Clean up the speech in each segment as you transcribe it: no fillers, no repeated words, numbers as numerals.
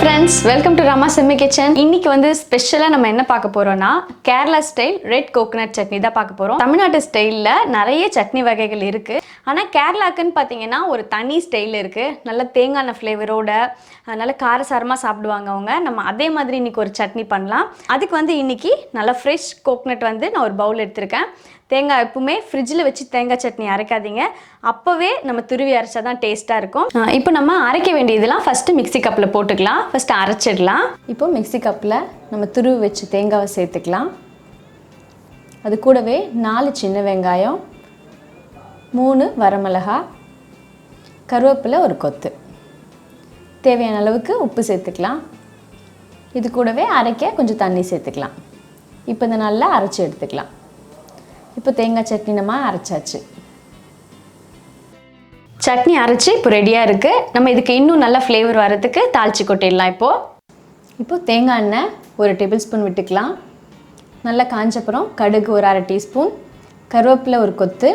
friends, welcome to Ramas Yummy Kitchen. இன்னைக்கு வந்து ஸ்பெஷலா நம்ம என்ன பார்க்க போறோம்னா Kerala style red coconut chutney தான் பார்க்க போறோம். தமிழ்நாட்டு ஸ்டைல்ல நிறைய சட்னி வகைகள் இருக்கு. ஆனா கேரளாக்குன்னு பாத்தீங்கன்னா ஒரு தனி ஸ்டைல் இருக்கு. நல்ல தேங்காய் ஃப்ளேவரோட நல்ல காரசாரமா சாப்பிடுவாங்க அவங்க. நம்ம அதே மாதிரி இன்னைக்கு ஒரு சட்னி பண்ணலாம். அதுக்கு வந்து இன்னைக்கு நல்ல ஃப்ரெஷ் கோகனட் வந்து நான் ஒரு பவுல் எடுத்துருக்கேன். தேங்காய் எப்பவுமே ஃப்ரிட்ஜில் வச்சு தேங்காய் சட்னி அரைக்காதீங்க. அப்போவே நம்ம துருவி அரைச்சா தான் டேஸ்ட்டாக இருக்கும். இப்போ நம்ம அரைக்க வேண்டியதெல்லாம் ஃபஸ்ட்டு மிக்சி கப்பில் போட்டுக்கலாம். ஃபஸ்ட்டு அரைச்சிடலாம். இப்போ மிக்சி கப்பில் நம்ம துருவி வச்சு தேங்காவை சேர்த்துக்கலாம். அது கூடவே 4 சின்ன வெங்காயம், 3 வரமிளகா, கருவேப்பிலை ஒரு கொத்து, தேவையான அளவுக்கு உப்பு சேர்த்துக்கலாம். இது கூடவே அரைக்க கொஞ்சம் தண்ணி சேர்த்துக்கலாம். இப்போ இந்த நல்லா அரைச்சி எடுத்துக்கலாம். இப்போ தேங்காய் சட்னி நம்ம அரைச்சாச்சு. சட்னி அரைச்சி இப்போ ரெடியாக இருக்குது. நம்ம இதுக்கு இன்னும் நல்ல ஃப்ளேவர் வரதுக்கு தாளிச்சு கொட்டிடலாம். இப்போ தேங்காய் எண்ணெய் 1 டேபிள் ஸ்பூன் விட்டுக்கலாம். நல்லா காஞ்சப்புறம் கடுகு ஒரு 1/2 டீஸ்பூன், கருவேப்பிலை ஒரு கொத்து.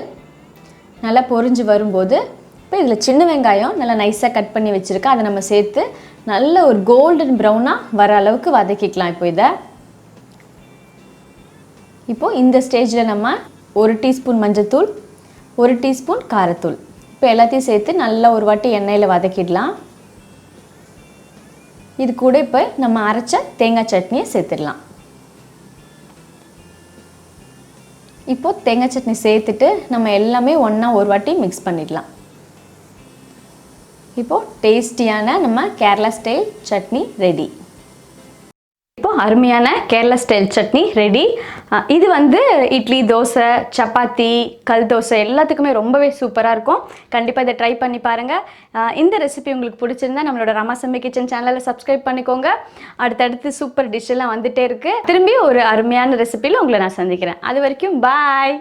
நல்லா பொரிஞ்சு வரும்போது இப்போ இதில் சின்ன வெங்காயம் நல்லா நைஸாக கட் பண்ணி வச்சுருக்கேன். அதை நம்ம சேர்த்து நல்ல ஒரு கோல்டன் ப்ரௌனாக வர அளவுக்கு வதக்கிக்கலாம். இப்போது இந்த ஸ்டேஜில் நம்ம 1 டீஸ்பூன் மஞ்சள்தூள், 1 டீஸ்பூன் காரத்தூள், இப்போ எல்லாத்தையும் சேர்த்து நல்லா ஒரு வாட்டி எண்ணெயில் வதக்கிடலாம். இது கூட இப்போ நம்ம அரைச்ச தேங்காய் சட்னியை சேர்த்துடலாம். இப்போது தேங்காய் சட்னி சேர்த்துட்டு நம்ம எல்லாமே ஒன்றா ஒரு வாட்டி மிக்ஸ் பண்ணிடலாம். இப்போது டேஸ்டியான நம்ம கேரளா ஸ்டைல் சட்னி ரெடி. இப்போ அருமையான கேரளா ஸ்டைல் சட்னி ரெடி. இது வந்து இட்லி, தோசை, சப்பாத்தி, கல் தோசை எல்லாத்துக்குமே ரொம்பவே சூப்பராக இருக்கும். கண்டிப்பாக இதை ட்ரை பண்ணி பாருங்கள். இந்த ரெசிபி உங்களுக்கு பிடிச்சிருந்தா நம்மளோட ரமாஸ் யம்மி கிச்சன் சேனலில் சப்ஸ்கிரைப் பண்ணிக்கோங்க. அடுத்தடுத்து சூப்பர் டிஷ் எல்லாம் வந்துட்டே இருக்குது. திரும்பி ஒரு அருமையான ரெசிபியில் உங்களை நான் சந்திக்கிறேன். அது வரைக்கும் பாய்.